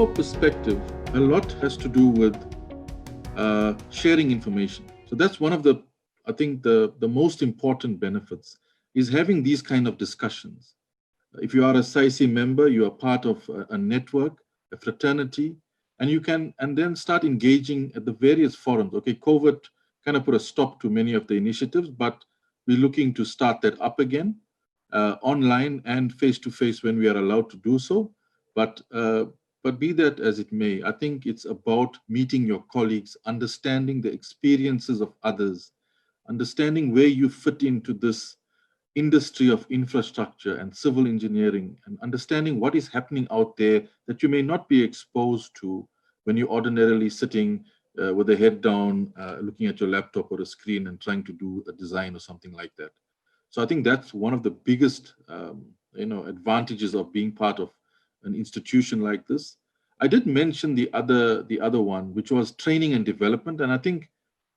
our perspective, a lot has to do with sharing information. So that's one of the, I think, the most important benefits is having these kind of discussions. If you are a SAICI member, you are part of a network, a fraternity, and you can, and then start engaging at the various forums. Okay, COVID kind of put a stop to many of the initiatives, but we're looking to start that up again, online and face-to-face when we are allowed to do so. But be that as it may, I think it's about meeting your colleagues, understanding the experiences of others, understanding where you fit into this industry of infrastructure and civil engineering, and understanding what is happening out there that you may not be exposed to when you're ordinarily sitting with the head down, looking at your laptop or a screen and trying to do a design or something like that. So I think that's one of the biggest, advantages of being part of an institution like this. I did mention the other one, which was training and development, and I think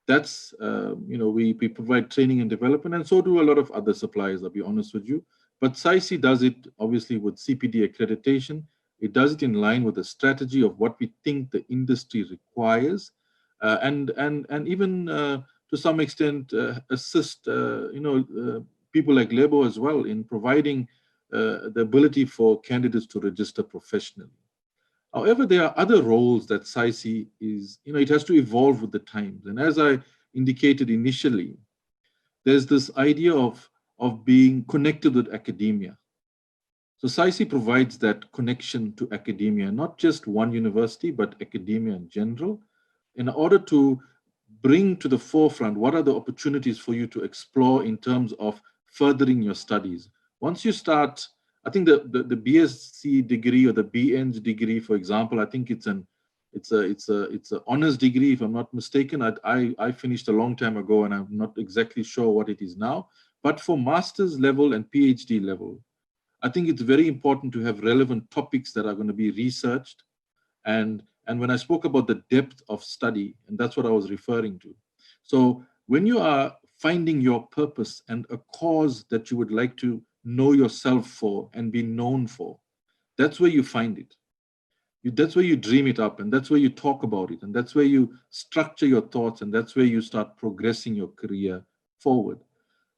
that's we provide training and development, and so do a lot of other suppliers. I'll be honest with you, but SAICI does it obviously with CPD accreditation. It does it in line with the strategy of what we think the industry requires, and even to some extent assist people like Lebo as well in providing the ability for candidates to register professionally. However, there are other roles that SAICI is, it has to evolve with the times. And as I indicated initially, there's this idea of being connected with academia. So SAICI provides that connection to academia, not just one university, but academia in general, in order to bring to the forefront what are the opportunities for you to explore in terms of furthering your studies. Once you start, I think the BSc degree or the BEng degree, for example, I think it's an honors degree, if I'm not mistaken. I finished a long time ago, and I'm not exactly sure what it is now. But for master's level and PhD level, I think it's very important to have relevant topics that are going to be researched. And when I spoke about the depth of study, and that's what I was referring to. So when you are finding your purpose and a cause that you would like to know yourself for and be known for, that's where you find it. That's where you dream it up, and that's where you talk about it, and that's where you structure your thoughts, and that's where you start progressing your career forward.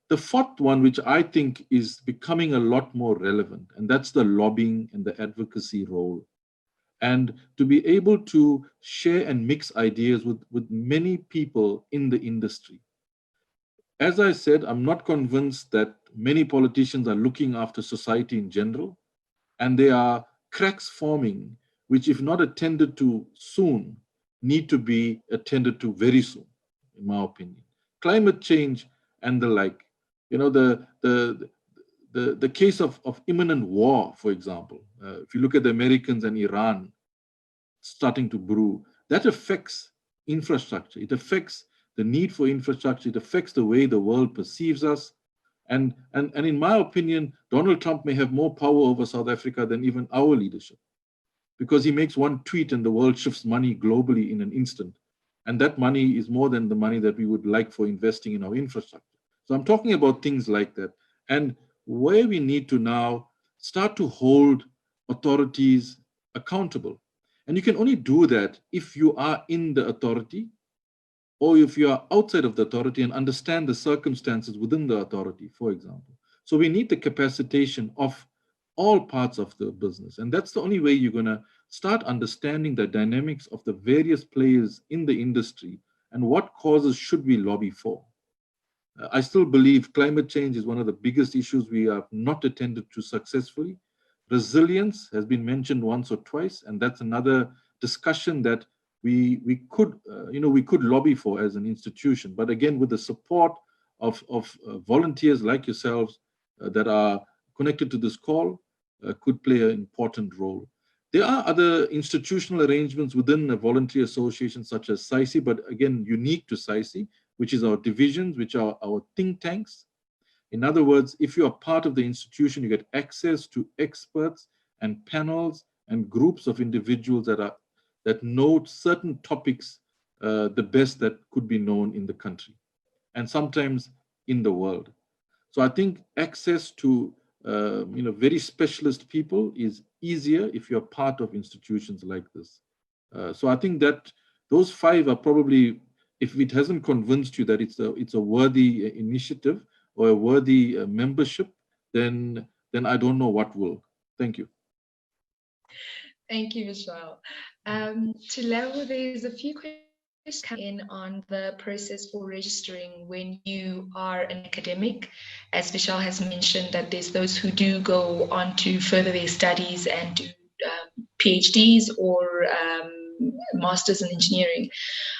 The fourth one, which I think is becoming a lot more relevant, and that's the lobbying and the advocacy role. And to be able to share and mix ideas with many people in the industry. As I said, I'm not convinced that many politicians are looking after society in general, and there are cracks forming, which, if not attended to soon, need to be attended to very soon, in my opinion. Climate change and the like. The case of imminent war, for example, if you look at the Americans and Iran starting to brew, that affects infrastructure. It affects the need for infrastructure. It affects the way the world perceives us. And in my opinion, Donald Trump may have more power over South Africa than even our leadership, because he makes one tweet and the world shifts money globally in an instant. And that money is more than the money that we would like for investing in our infrastructure. So I'm talking about things like that. And where we need to now start to hold authorities accountable. And you can only do that if you are in the authority, or if you are outside of the authority and understand the circumstances within the authority, for example. So we need the capacitation of all parts of the business. And that's the only way you're going to start understanding the dynamics of the various players in the industry and what causes should we lobby for. I still believe climate change is one of the biggest issues we have not attended to successfully. Resilience has been mentioned once or twice, and that's another discussion that we could lobby for as an institution. But again, with the support of volunteers like yourselves that are connected to this call, could play an important role. There are other institutional arrangements within a voluntary association such as SAICI, but again, unique to SAICI, which is our divisions, which are our think tanks. In other words, if you are part of the institution, you get access to experts and panels and groups of individuals that know certain topics the best that could be known in the country and sometimes in the world. So I think access to very specialist people is easier if you're part of institutions like this. So I think that those 5 are probably, if it hasn't convinced you that it's a worthy initiative or a worthy membership, then I don't know what will. Thank you. Thank you, Vishal. To level, there's a few questions coming in on the process for registering when you are an academic. As Vishal has mentioned, that there's those who do go on to further their studies and do PhDs or masters in engineering.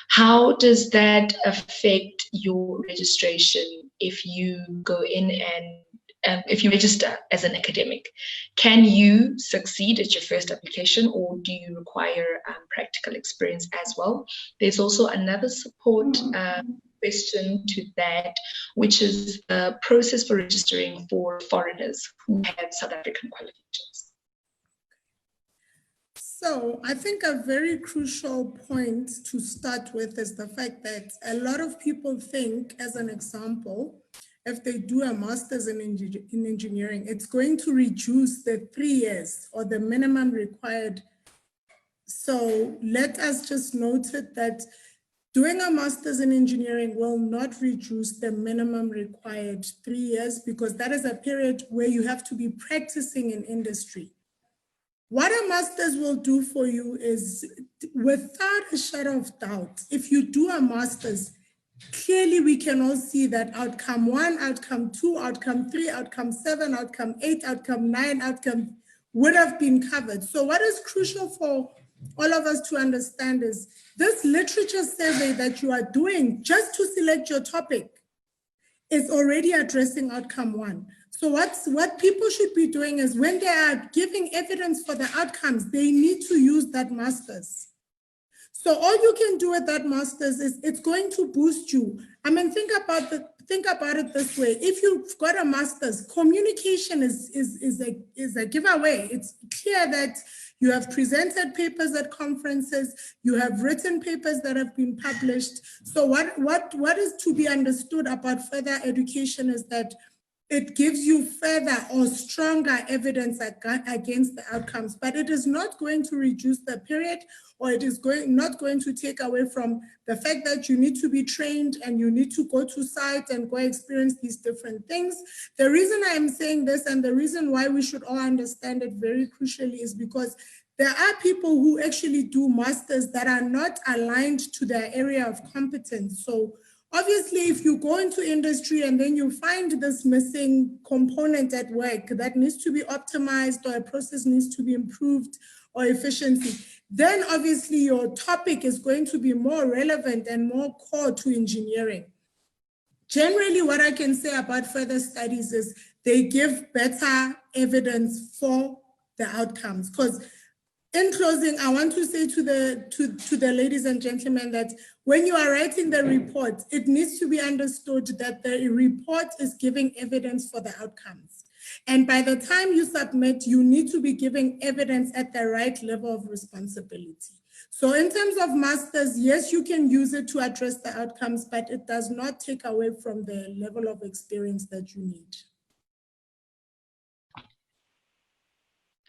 How does that affect your registration if you go in and if you register as an academic? Can you succeed at your first application, or do you require practical experience as well? There's also another support question to that, which is the process for registering for foreigners who have South African qualifications. So I think a very crucial point to start with is the fact that a lot of people think, as an example, if they do a master's in engineering, it's going to reduce the 3 years or the minimum required. So let us just note it that doing a master's in engineering will not reduce the minimum required 3 years, because that is a period where you have to be practicing in industry. What a master's will do for you is, without a shadow of doubt, if you do a master's, clearly we can all see that outcome 1, outcome 2, outcome 3, outcome 7, outcome 8, outcome 9, outcome would have been covered. So what is crucial for all of us to understand is this literature survey that you are doing just to select your topic is already addressing outcome 1. So what people should be doing is, when they are giving evidence for the outcomes, they need to use that master's. So all you can do with that master's is it's going to boost you. I mean, think about it this way. If you've got a master's, communication is a giveaway. It's clear that you have presented papers at conferences, you have written papers that have been published. So what is to be understood about further education is that it gives you further or stronger evidence against the outcomes, but it is not going to reduce the period, or it is not going to take away from the fact that you need to be trained and you need to go to site and go experience these different things. The reason I am saying this, and the reason why we should all understand it very crucially, is because there are people who actually do masters that are not aligned to their area of competence. So obviously, if you go into industry and then you find this missing component at work that needs to be optimized, or a process needs to be improved, or efficiency, then obviously your topic is going to be more relevant and more core to engineering. Generally, what I can say about further studies is they give better evidence for the outcomes. Because in closing, I want to say to the ladies and gentlemen that when you are writing the report, it needs to be understood that the report is giving evidence for the outcomes. And by the time you submit, you need to be giving evidence at the right level of responsibility. So in terms of masters, yes, you can use it to address the outcomes, but it does not take away from the level of experience that you need.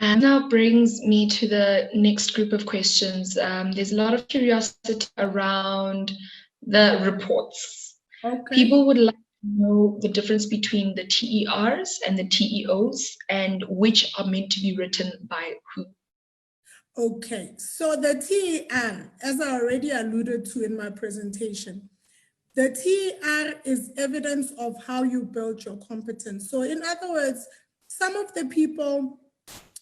And now brings me to the next group of questions. There's a lot of curiosity around the reports. Okay. People would like to know the difference between the TERs and the TEOs, and which are meant to be written by who. Okay, so the TER, as I already alluded to in my presentation, the TER is evidence of how you build your competence. So in other words, some of the people,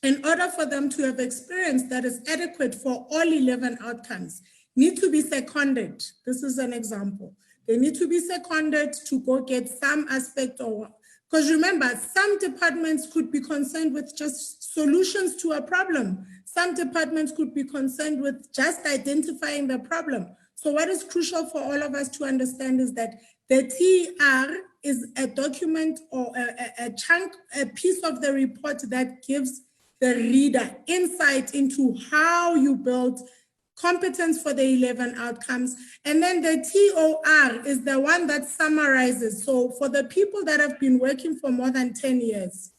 in order for them to have experience that is adequate for all 11 outcomes, need to be seconded. This is an example. They need to be seconded to go get some aspect of, because remember, some departments could be concerned with just solutions to a problem. Some departments could be concerned with just identifying the problem. So what is crucial for all of us to understand is that the TER is a document or a chunk, a piece of the report that gives the reader insight into how you build competence for the 11 outcomes. And then the TOR is the one that summarizes. So for the people that have been working for more than 10 years,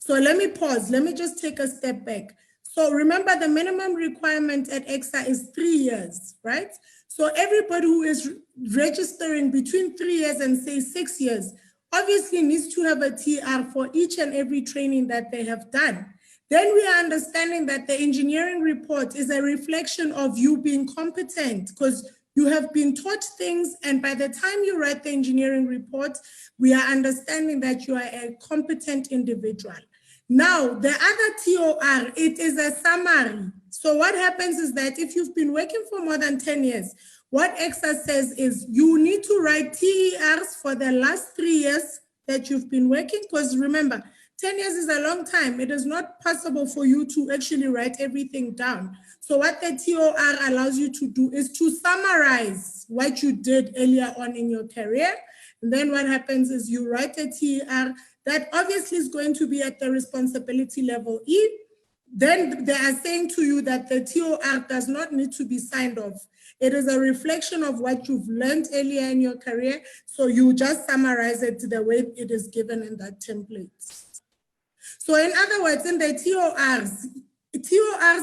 So let me pause. Let me just take a step back. So remember, the minimum requirement at EXA is 3 years, right? So everybody who is registering between 3 years and say 6 years obviously needs to have a TR for each and every training that they have done. Then we are understanding that the engineering report is a reflection of you being competent, because you have been taught things, and by the time you write the engineering report, we are understanding that you are a competent individual. Now, the other TOR, it is a summary. So what happens is that if you've been working for more than 10 years, what EXA says is you need to write TERs for the last 3 years that you've been working, because remember, 10 years is a long time. It is not possible for you to actually write everything down. So what the TOR allows you to do is to summarize what you did earlier on in your career. And then what happens is you write a TER that obviously is going to be at the responsibility level E. Then they are saying to you that the TOR does not need to be signed off. It is a reflection of what you've learned earlier in your career. So you just summarize it the way it is given in that template. So in other words, in the TORs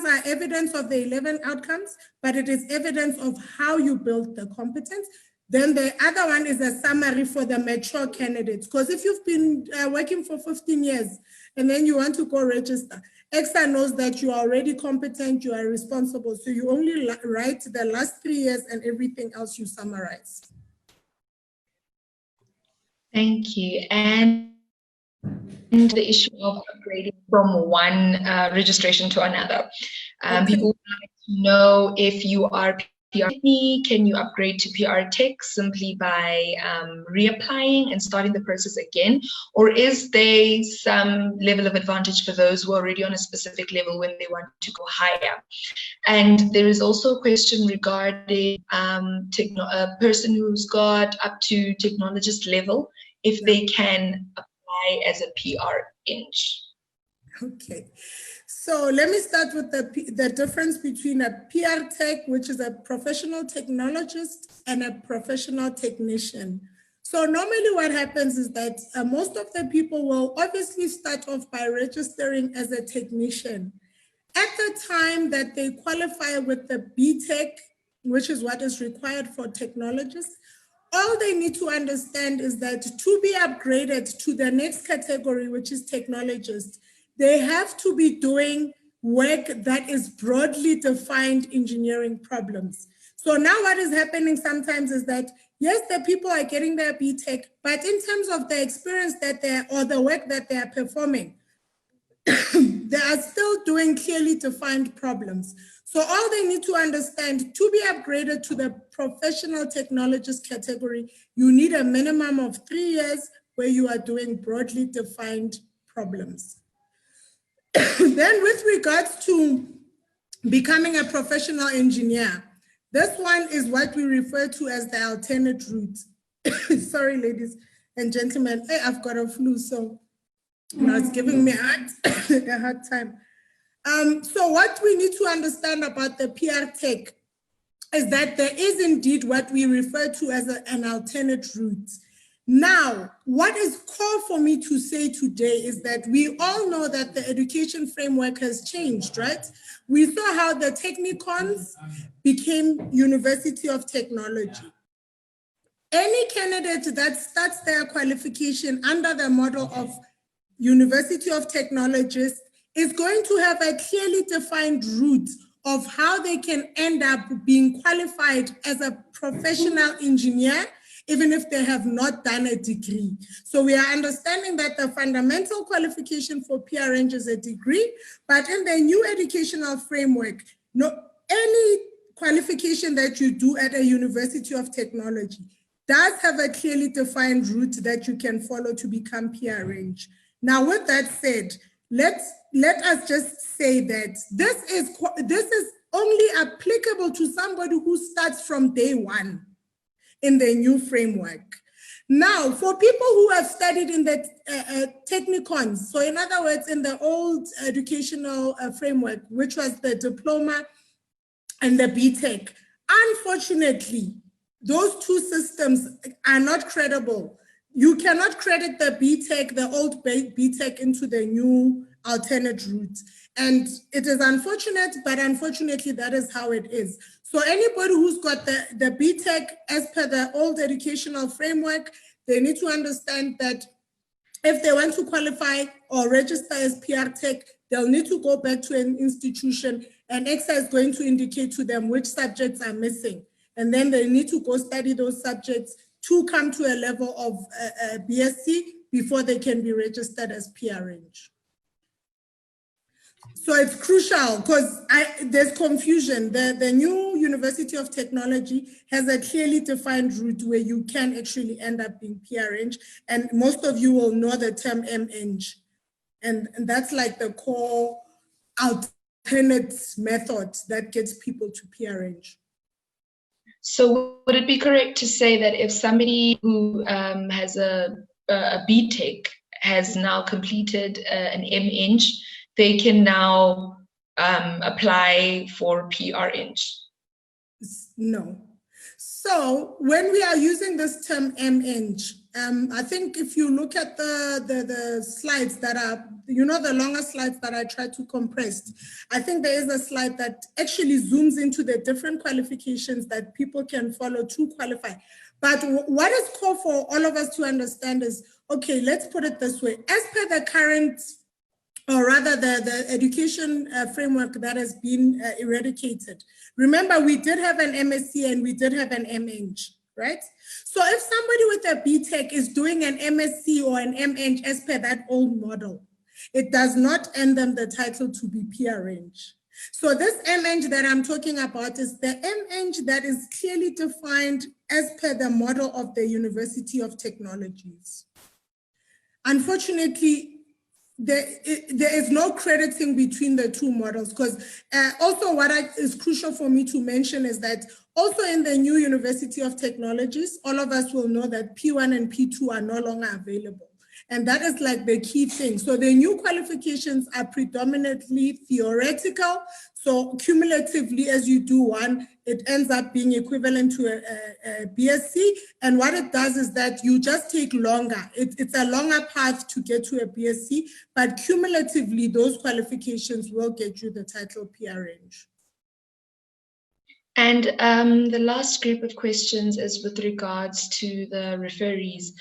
are evidence of the 11 outcomes, but it is evidence of how you build the competence. Then the other one is a summary for the mature candidates. Because if you've been working for 15 years and then you want to go register, EXA knows that you are already competent, you are responsible. So you only write the last 3 years and everything else you summarize. Thank you. And the issue of upgrading from one registration to another. People would like to know if you are PR, can you upgrade to PR Tech simply by reapplying and starting the process again? Or is there some level of advantage for those who are already on a specific level when they want to go higher? And there is also a question regarding a person who's got up to technologist level, if they can apply as a PR Eng. Okay. So let me start with the difference between a PR Tech, which is a professional technologist, and a professional technician. So normally what happens is that most of the people will obviously start off by registering as a technician. At the time that they qualify with the BTech, which is what is required for technologists, all they need to understand is that to be upgraded to the next category, which is technologist, they have to be doing work that is broadly defined engineering problems. So now what is happening sometimes is that, yes, the people are getting their BTech, but in terms of the experience that or the work that they are performing, they are still doing clearly defined problems. So all they need to understand, to be upgraded to the professional technologist category, you need a minimum of 3 years where you are doing broadly defined problems. Then with regards to becoming a professional engineer, this one is what we refer to as the alternate route. Sorry, ladies and gentlemen, hey, I've got a flu, so it's giving me a hard time. So what we need to understand about the PR Tech is that there is indeed what we refer to as an alternate route. Now, what is core for me to say today is that we all know that the education framework has changed, right? We saw how the Technikons became University of Technology. Any candidate that starts their qualification under the model of University of Technologists is going to have a clearly defined route of how they can end up being qualified as a professional engineer, even if they have not done a degree. So we are understanding that the fundamental qualification for PRN is a degree, but in the new educational framework, any qualification that you do at a University of Technology does have a clearly defined route that you can follow to become PRN. Now, with that said, let us just say that this is only applicable to somebody who starts from day one in the new framework. Now, for people who have studied in the Technikons, so in other words, in the old educational framework, which was the diploma and the BTech, unfortunately, those two systems are not credible. you cannot credit the BTech, the old BTech into the new alternate route. And it is unfortunate, but unfortunately that is how it is. So anybody who's got the BTech as per the old educational framework, they need to understand that if they want to qualify or register as PR Tech, they'll need to go back to an institution, and EXA is going to indicate to them which subjects are missing. And then they need to go study those subjects to come to a level of BSc before they can be registered as PRNG. So it's crucial because there's confusion. The new University of Technology has a clearly defined route where you can actually end up being PRNG, and most of you will know the term MEng. And that's like the core alternate method that gets people to PRNG. So would it be correct to say that if somebody who has a BTech has now completed an MEng, they can now apply for PRNG? No. So when we are using this term MEng, I think if you look at the slides that are, the longer slides that I tried to compress, I think there is a slide that actually zooms into the different qualifications that people can follow to qualify. But what is core for all of us to understand is, okay, let's put it this way. As per the current, or rather the education framework that has been eradicated. Remember, we did have an MSc and we did have an MEng, right? So if somebody with a BTech is doing an MSc or an MEng as per that old model, it does not earn them the title to be PRNG. So this MEng that I'm talking about is the MEng that is clearly defined as per the model of the University of Technologies. Unfortunately, there is no crediting between the two models, because also what is crucial for me to mention is that also in the new University of Technologies, all of us will know that P1 and P2 are no longer available. And that is like the key thing. So the new qualifications are predominantly theoretical. So cumulatively, as you do one, it ends up being equivalent to a BSc. And what it does is that you just take longer. It's a longer path to get to a BSc, but cumulatively, those qualifications will get you the title PRNG. And the last group of questions is with regards to the referees.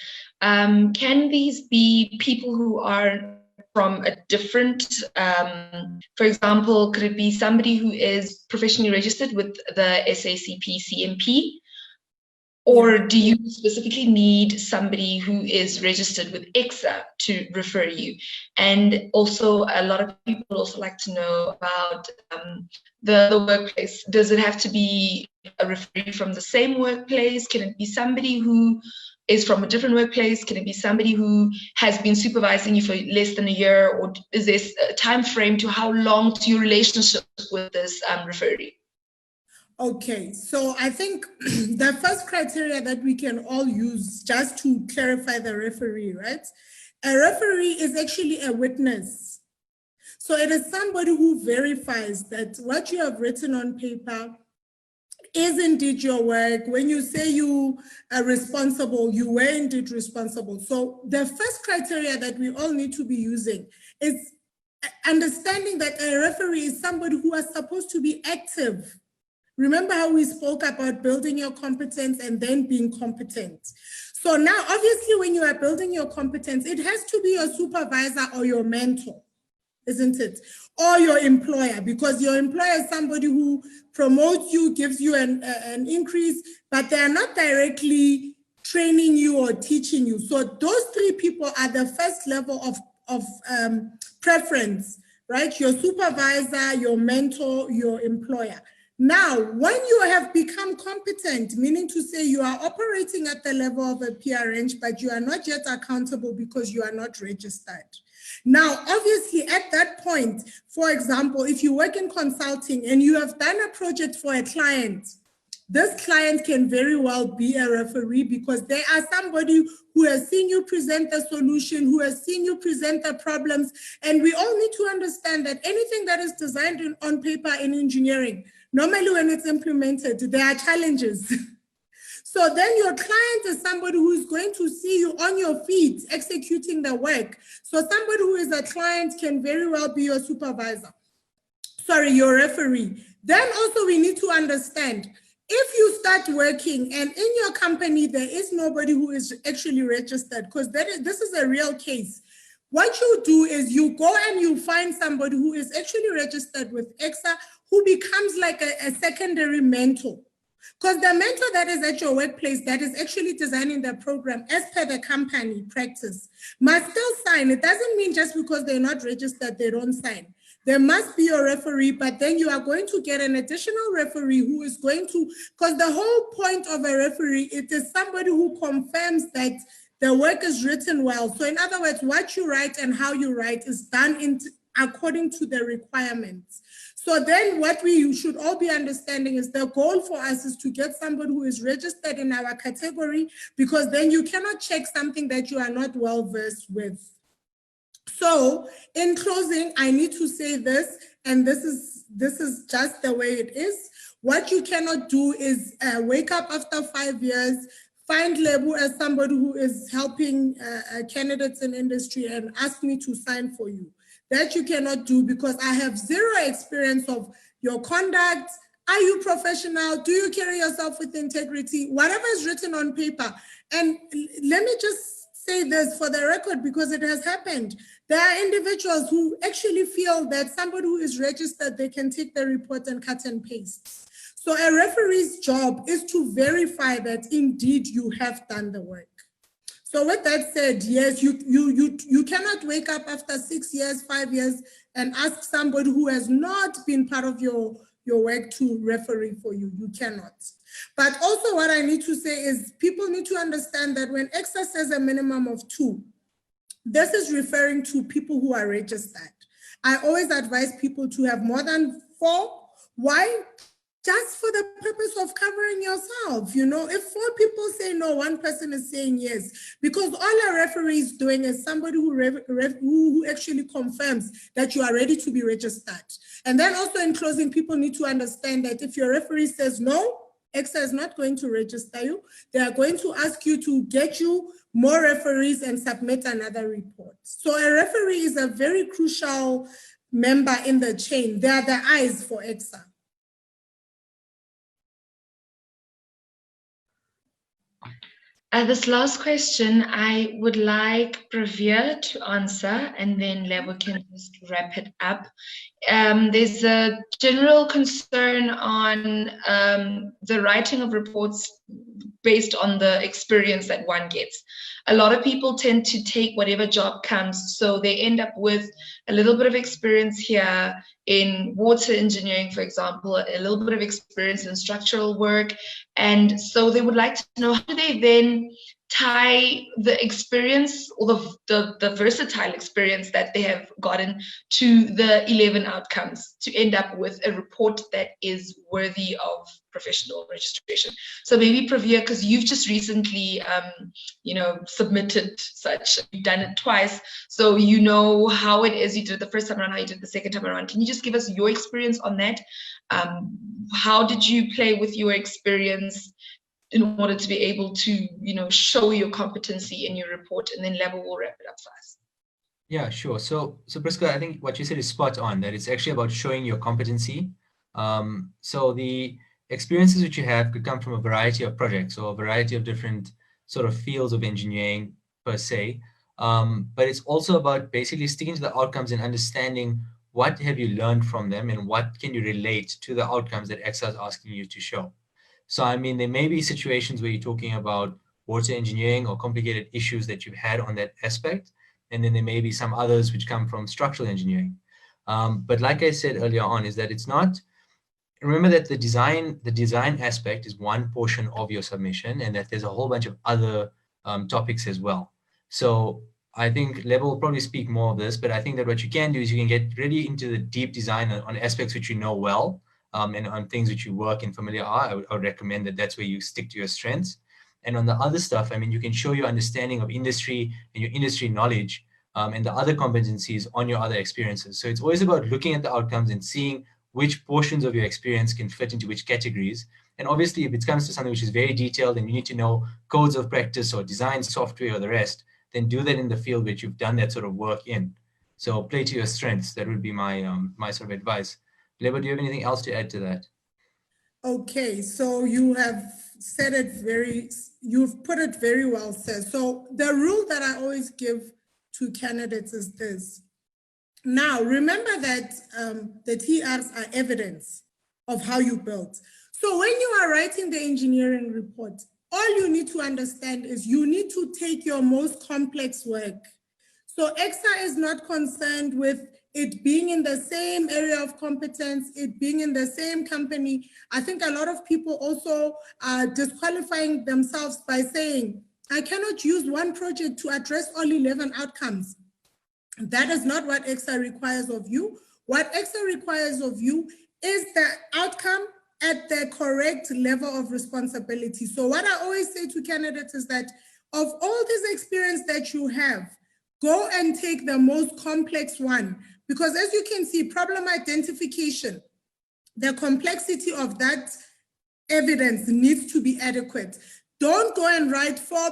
Can these be people who are from a different, for example, could it be somebody who is professionally registered with the SACP CMP? Or do you specifically need somebody who is registered with EXA to refer you? And also, a lot of people also like to know about the workplace. Does it have to be a referee from the same workplace? Can it be somebody who is from a different workplace? Can it be somebody who has been supervising you for less than a year? Or is there a time frame to how long to your relationship with this referee? Okay, so I think the first criteria that we can all use just to clarify the referee, right? A referee is actually a witness. So it is somebody who verifies that what you have written on paper is indeed your work. When you say you are responsible, you were indeed responsible. So the first criteria that we all need to be using is understanding that a referee is somebody who is supposed to be active. Remember how we spoke about building your competence and then being competent. So now, obviously, when you are building your competence, it has to be your supervisor or your mentor, isn't it? Or your employer, because your employer is somebody who promotes you, gives you an increase, but they are not directly training you or teaching you. So those three people are the first level of preference, right? Your supervisor, your mentor, your employer. Now, when you have become competent, meaning to say you are operating at the level of a PRNG, but you are not yet accountable because you are not registered. Now, obviously, at that point, for example, if you work in consulting and you have done a project for a client, this client can very well be a referee because they are somebody who has seen you present the solution, who has seen you present the problems. And we all need to understand that anything that is designed on paper in engineering, normally when it's implemented, there are challenges. So then your client is somebody who is going to see you on your feet executing the work. So somebody who is a client can very well be your supervisor. Sorry, your referee. Then also we need to understand, if you start working and in your company there is nobody who is actually registered, because this is a real case. What you do is you go and you find somebody who is actually registered with EXA, who becomes like a secondary mentor. Because the mentor that is at your workplace that is actually designing the program as per the company practice must still sign. It doesn't mean just because they're not registered, they don't sign. There must be a referee, but then you are going to get an additional referee who is going to, because the whole point of a referee, it is somebody who confirms that the work is written well. So in other words, what you write and how you write is done according to the requirements. So then what we should all be understanding is the goal for us is to get somebody who is registered in our category, because then you cannot check something that you are not well versed with. So in closing, I need to say this, and this is just the way it is. What you cannot do is wake up after 5 years, find Lebo as somebody who is helping candidates in industry and ask me to sign for you. That you cannot do, because I have zero experience of your conduct. Are you professional? Do you carry yourself with integrity? Whatever is written on paper. And let me just say this for the record, because it has happened. There are individuals who actually feel that somebody who is registered, they can take the report and cut and paste. So a referee's job is to verify that indeed you have done the work. So with that said, yes, you cannot wake up after 6 years, 5 years, and ask somebody who has not been part of your work to referee for you. You cannot. But also what I need to say is people need to understand that when EXA says a minimum of 2, this is referring to people who are registered. I always advise people to have more than 4. Why? Just for the purpose of covering yourself. You know, if 4 people say no, 1 person is saying yes, because all a referee is doing is somebody who actually confirms that you are ready to be registered. And then also in closing, people need to understand that if your referee says no, EXA is not going to register you. They are going to ask you to get you more referees and submit another report. So a referee is a very crucial member in the chain. They are the eyes for EXA. This last question, I would like Pravir to answer, and then Lebo can just wrap it up. There's a general concern on the writing of reports based on the experience that one gets. A lot of people tend to take whatever job comes, so they end up with a little bit of experience here in water engineering, for example, a little bit of experience in structural work. And so they would like to know, how do they then tie the experience or the versatile experience that they have gotten to the 11 outcomes to end up with a report that is worthy of professional registration. So maybe Pravir, because you've just recently submitted such, you've done it twice, so you know how it is. You did it the first time around, how you did it the second time around. Can you just give us your experience on that? How did you play with your experience in order to be able to, show your competency in your report? And then Lebo will wrap it up fast. Yeah, sure. So Prisca, I think what you said is spot on, that it's actually about showing your competency. So the experiences which you have could come from a variety of projects or a variety of different sort of fields of engineering per se. But it's also about basically sticking to the outcomes and understanding what have you learned from them and what can you relate to the outcomes that EXA is asking you to show. So, I mean, there may be situations where you're talking about water engineering or complicated issues that you've had on that aspect. And then there may be some others which come from structural engineering. But like I said earlier on, is that it's not, remember that the design aspect is one portion of your submission, and that there's a whole bunch of other topics as well. So I think Lebo will probably speak more of this, but I think that what you can do is you can get really into the deep design on aspects which you know well, and on things which you work and familiar are. I would recommend that that's where you stick to your strengths. And on the other stuff, I mean, you can show your understanding of industry and your industry knowledge and the other competencies on your other experiences. So it's always about looking at the outcomes and seeing which portions of your experience can fit into which categories. And obviously, if it comes to something which is very detailed and you need to know codes of practice or design software or the rest, then do that in the field which you've done that sort of work in. So play to your strengths. That would be my my sort of advice. Lebo, do you have anything else to add to that? Okay, so you have said it you've put it very well said. So the rule that I always give to candidates is this. Now, remember that the TRs are evidence of how you built. So when you are writing the engineering report, all you need to understand is you need to take your most complex work. So EXA is not concerned with it being in the same area of competence, it being in the same company. I think a lot of people also are disqualifying themselves by saying, I cannot use one project to address all 11 outcomes. That is not what EXA requires of you. What EXA requires of you is the outcome at the correct level of responsibility. So what I always say to candidates is that of all this experience that you have, go and take the most complex one. Because as you can see, problem identification, the complexity of that evidence needs to be adequate. Don't go and write 4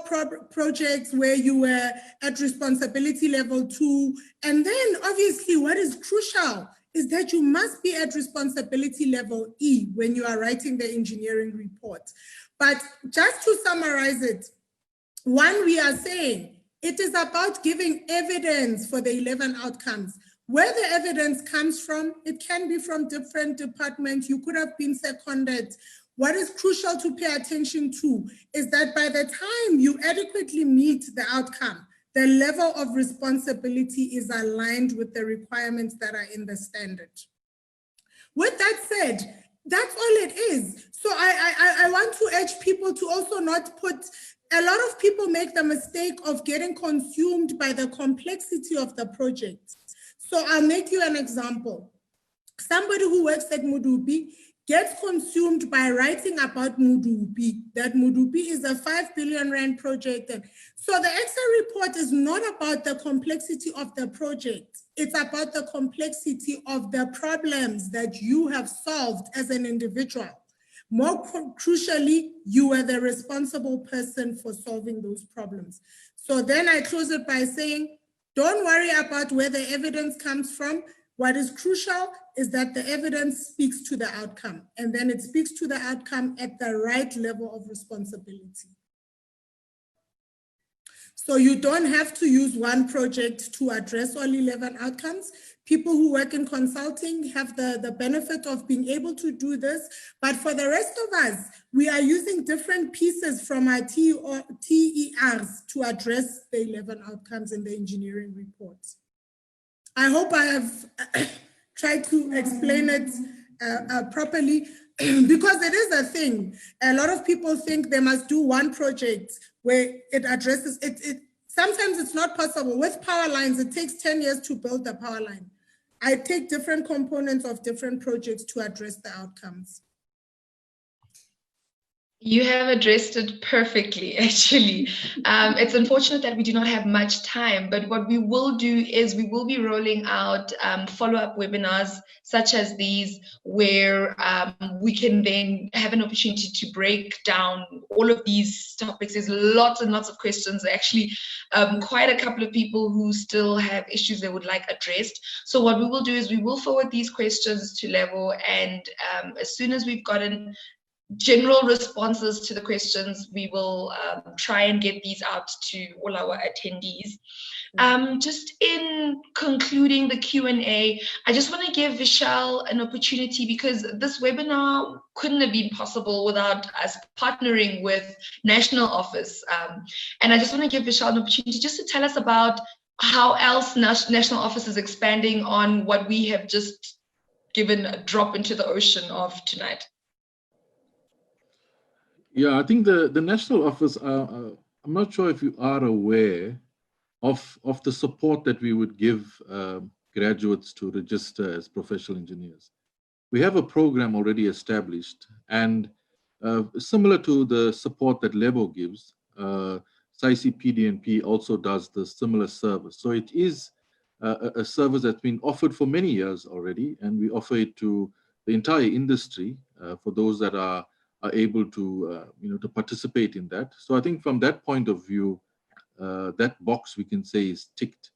projects where you were at responsibility level 2. And then obviously what is crucial is that you must be at responsibility level E when you are writing the engineering report. But just to summarize it, one, we are saying it is about giving evidence for the 11 outcomes. Where the evidence comes from, it can be from different departments. You could have been seconded. What is crucial to pay attention to is that by the time you adequately meet the outcome, the level of responsibility is aligned with the requirements that are in the standard. With that said, that's all it is. So I want to urge people to also not put, a lot of people make the mistake of getting consumed by the complexity of the project. So I'll make you an example. Somebody who works at Mudubi gets consumed by writing about Mudubi, that Mudubi is a 5 billion rand project. So the EXA report is not about the complexity of the project. It's about the complexity of the problems that you have solved as an individual. More crucially, you are the responsible person for solving those problems. So then I close it by saying, don't worry about where the evidence comes from. What is crucial is that the evidence speaks to the outcome, and then it speaks to the outcome at the right level of responsibility. So you don't have to use one project to address all 11 outcomes. People who work in consulting have the benefit of being able to do this, but for the rest of us, we are using different pieces from our TERs to address the 11 outcomes in the engineering reports. I hope I have tried to explain it properly, because it is a thing. A lot of people think they must do one project where it addresses it. Sometimes it's not possible. With power lines, it takes 10 years to build the power line. I take different components of different projects to address the outcomes. You have addressed it perfectly, actually. It's unfortunate that we do not have much time, but what we will do is we will be rolling out follow-up webinars such as these, where we can then have an opportunity to break down all of these topics. There's lots and lots of questions, actually quite a couple of people who still have issues they would like addressed. So what we will do is we will forward these questions to Lebo, and as soon as we've gotten general responses to the questions, we will try and get these out to all our attendees. Just in concluding the Q&A, I just want to give Vishal an opportunity, because this webinar couldn't have been possible without us partnering with National Office. And I just want to give Vishal an opportunity just to tell us about how else National Office is expanding on what we have just given a drop into the ocean of tonight. Yeah, I think the National Office, I'm not sure if you are aware of the support that we would give graduates to register as professional engineers. We have a program already established, and similar to the support that Lebo gives, SAICI PDNP also does the similar service. So it is a service that's been offered for many years already, and we offer it to the entire industry for those that are able to, to participate in that. So I think from that point of view, that box we can say is ticked.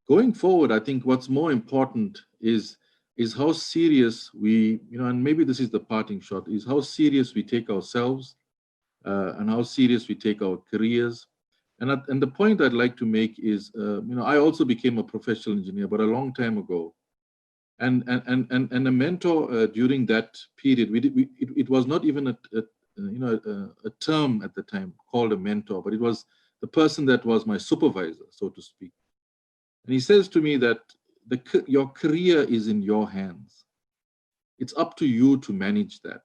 Going forward, I think what's more important is how serious we, and maybe this is the parting shot, is how serious we take ourselves and how serious we take our careers. And the point I'd like to make is, I also became a professional engineer, but a long time ago. And a mentor during that period, it was not even a term at the time called a mentor, but it was the person that was my supervisor, so to speak. And he says to me that your career is in your hands. It's up to you to manage that.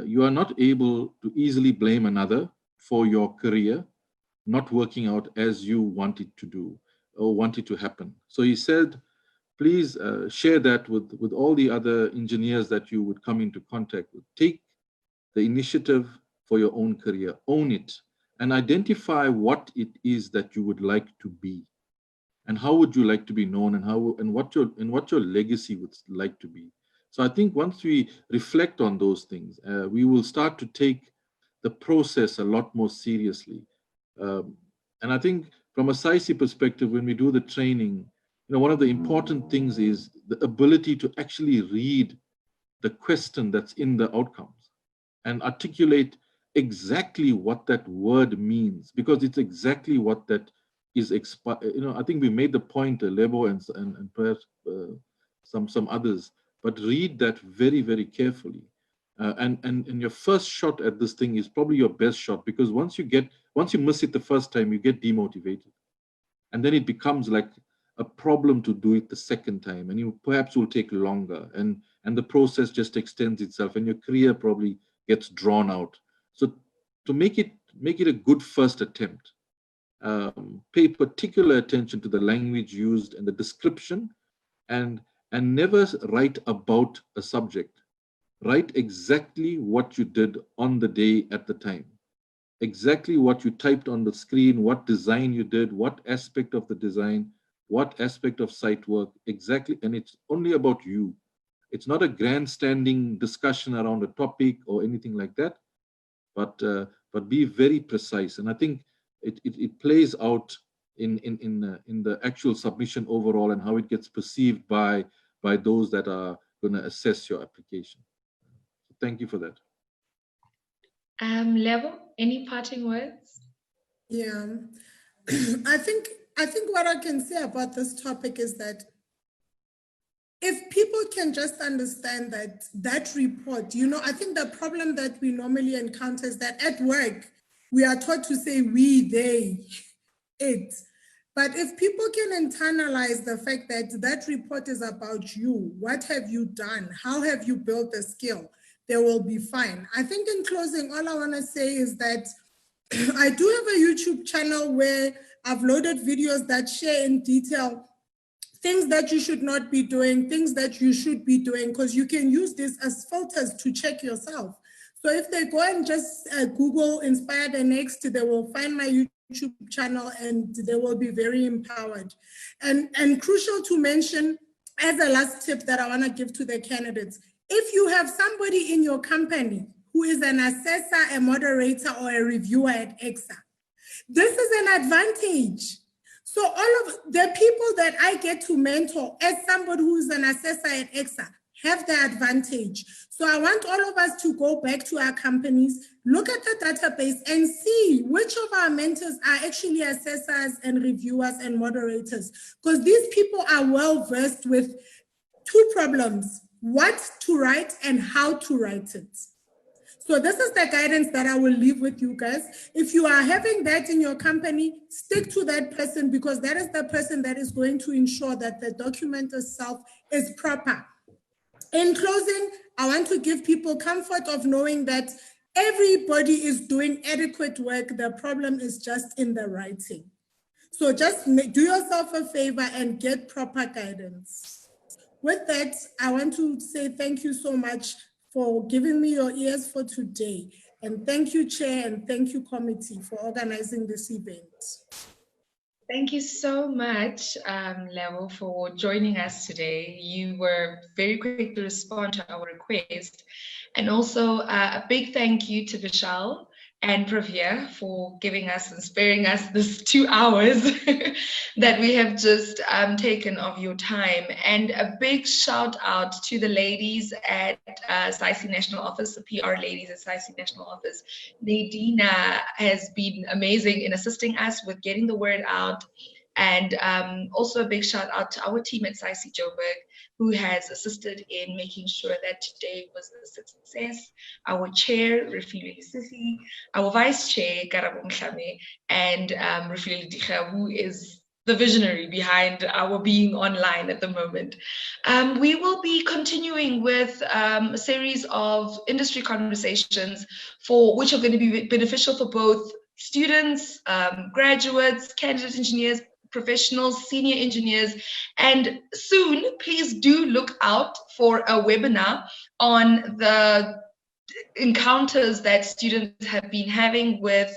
You are not able to easily blame another for your career not working out as you want it to do or want it to happen. So he said, please share that with all the other engineers that you would come into contact with. Take the initiative for your own career, own it, and identify what it is that you would like to be, and how would you like to be known, and what your legacy would like to be. So I think once we reflect on those things, we will start to take the process a lot more seriously. And I think from a SAICI perspective, when we do the training, one of the important things is the ability to actually read the question that's in the outcomes and articulate exactly what that word means, because it's exactly what that is. I think we made the point, Lebo and perhaps some others, but read that very, very carefully. And your first shot at this thing is probably your best shot, because once you miss it the first time, you get demotivated. And then it becomes like a problem to do it the second time, and you perhaps will take longer, and the process just extends itself, and your career probably gets drawn out. So to make it a good first attempt, pay particular attention to the language used and the description, and never write about a subject. Write exactly what you did on the day at the time. Exactly what you typed on the screen, what design you did, what aspect of the design, what aspect of site work, exactly. And it's only about you. It's not a grandstanding discussion around a topic or anything like that, but be very precise. And I think it plays out in the actual submission overall, and how it gets perceived by those that are going to assess your application. Thank you for that. Lebo, any parting words? Yeah, I think what I can say about this topic is that if people can just understand that report, I think the problem that we normally encounter is that at work, we are taught to say we, they, it. But if people can internalize the fact that report is about you, what have you done? How have you built the skill? They will be fine. I think in closing, all I want to say is that I do have a YouTube channel where I've loaded videos that share in detail things that you should not be doing, things that you should be doing, because you can use this as filters to check yourself. So if they go and just Google Inspire the Next, they will find my YouTube channel and they will be very empowered. And crucial to mention, as a last tip that I want to give to the candidates, if you have somebody in your company who is an assessor, a moderator, or a reviewer at EXA, this is an advantage. So all of the people that I get to mentor as somebody who is an assessor at EXA have the advantage. So I want all of us to go back to our companies, look at the database and see which of our mentors are actually assessors and reviewers and moderators, because these people are well versed with two problems: what to write and how to write it. So this is the guidance that I will leave with you guys. If you are having that in your company, stick to that person, because that is the person that is going to ensure that the document itself is proper. In closing, I want to give people comfort of knowing that everybody is doing adequate work. The problem is just in the writing. So just do yourself a favor and get proper guidance. With that, I want to say thank you so much for giving me your ears for today. And thank you, Chair, and thank you, Committee, for organizing this event. Thank you so much, Lebo, for joining us today. You were very quick to respond to our request. And also a big thank you to Vishal and Pravir for giving us and sparing us this 2 hours that we have just taken of your time. And a big shout out to the ladies at SAICI National Office, the PR ladies at SAICI National Office. Nadina has been amazing in assisting us with getting the word out. And also a big shout out to our team at SAICI Joburg, who has assisted in making sure that today was a success. Our chair, Refilwe Sisi, our vice chair, Karabo Mhlame, and Refilwe Dikha, who is the visionary behind our being online at the moment. We will be continuing with a series of industry conversations which are going to be beneficial for both students, graduates, candidate engineers, professionals, senior engineers, and soon, please do look out for a webinar on the encounters that students have been having with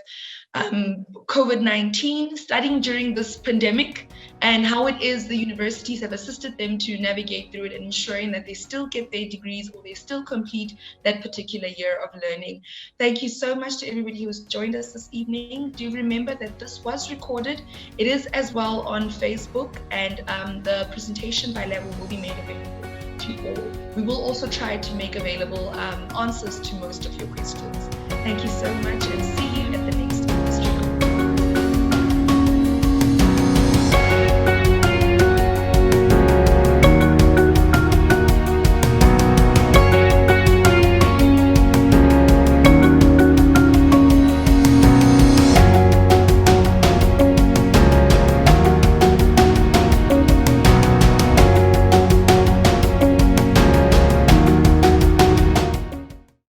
COVID-19, studying during this pandemic, and how it is the universities have assisted them to navigate through it and ensuring that they still get their degrees or they still complete that particular year of learning. Thank you so much to everybody who's joined us this evening. Do remember that this was recorded. It is as well on Facebook, and the presentation by Lebo will be made available to all. We will also try to make available answers to most of your questions. Thank you so much, and see you at the next one.